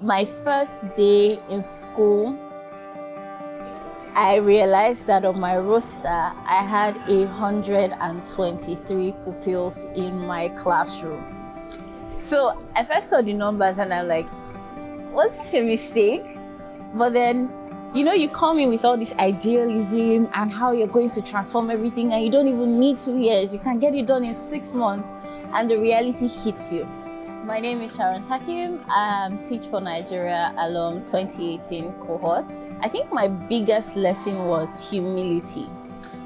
My first day in school, I realized that on my roster, I had 123 pupils in my classroom. So I first saw the numbers and I'm like, was this a mistake? But then, you come in with all this idealism and how you're going to transform everything, and you don't even need 2 years. You can get it done in 6 months, and the reality hits you. My name is Sharon Takim. I'm Teach for Nigeria alum 2018 cohort. I think my biggest lesson was humility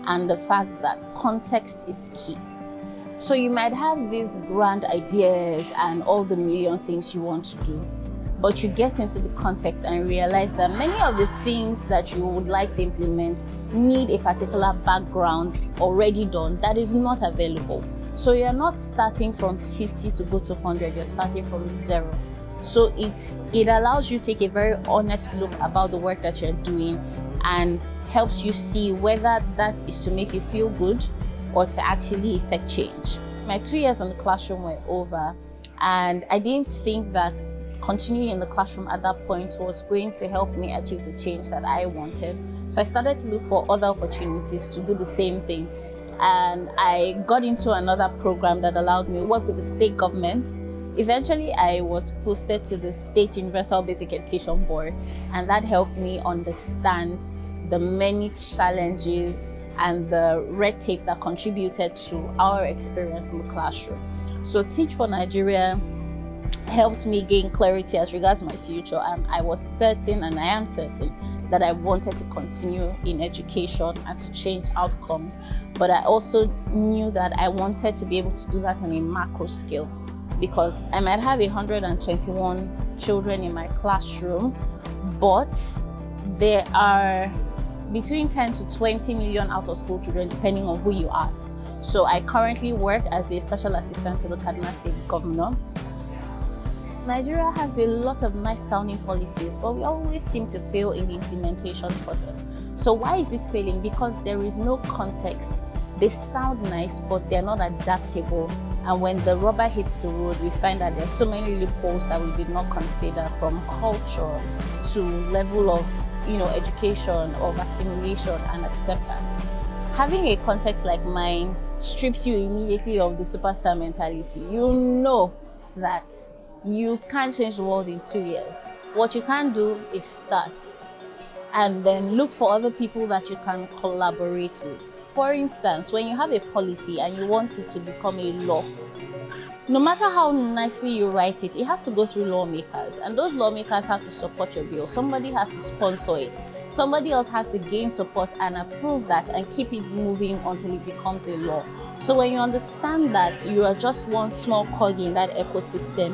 and the fact that context is key. So you might have these grand ideas and all the million things you want to do, but you get into the context and realize that many of the things that you would like to implement need a particular background already done that is not available. So you're not starting from 50 to go to 100, you're starting from 0. So it allows you to take a very honest look about the work that you're doing and helps you see whether that is to make you feel good or to actually effect change. My 2 years in the classroom were over, and I didn't think that continuing in the classroom at that point was going to help me achieve the change that I wanted. So I started to look for other opportunities to do the same thing. And I got into another program that allowed me to work with the state government. Eventually, I was posted to the State Universal Basic Education Board, and that helped me understand the many challenges and the red tape that contributed to our experience in the classroom. So Teach for Nigeria helped me gain clarity as regards my future, and I was certain, and I am certain, that I wanted to continue in education and to change outcomes. But I also knew that I wanted to be able to do that on a macro scale, because I might have 121 children in my classroom, but there are between 10 to 20 million out-of-school children, depending on who you ask. So I currently work as a special assistant to the Kaduna State governor. Nigeria has a lot of nice sounding policies, but we always seem to fail in the implementation process. So why is this failing? Because there is no context. They sound nice, but they're not adaptable. And when the rubber hits the road, we find that there's so many loopholes that we did not consider, from culture to level of education, of assimilation and acceptance. Having a context like mine strips you immediately of the superstar mentality. You know that you can't change the world in 2 years. What you can do is start and then look for other people that you can collaborate with. For instance, when you have a policy and you want it to become a law, no matter how nicely you write it, it has to go through lawmakers, and those lawmakers have to support your bill. Somebody has to sponsor it. Somebody else has to gain support and approve that and keep it moving until it becomes a law. So when you understand that you are just one small cog in that ecosystem,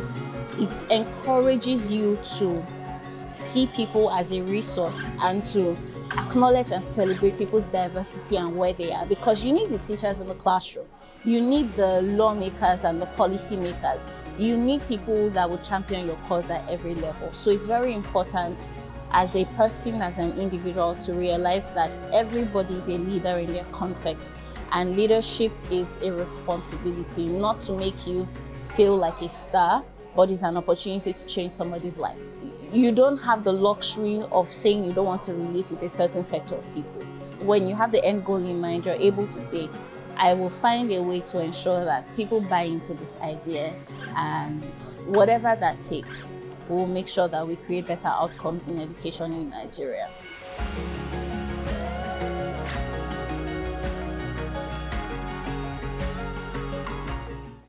it encourages you to see people as a resource and to acknowledge and celebrate people's diversity and where they are, because you need the teachers in the classroom. You need the lawmakers and the policy makers. You need people that will champion your cause at every level. So it's very important as a person, as an individual, to realize that everybody is a leader in their context, and leadership is a responsibility, not to make you feel like a star, but it's an opportunity to change somebody's life. You don't have the luxury of saying you don't want to relate with a certain sector of people. When you have the end goal in mind, you're able to say, I will find a way to ensure that people buy into this idea, and whatever that takes, we'll make sure that we create better outcomes in education in Nigeria.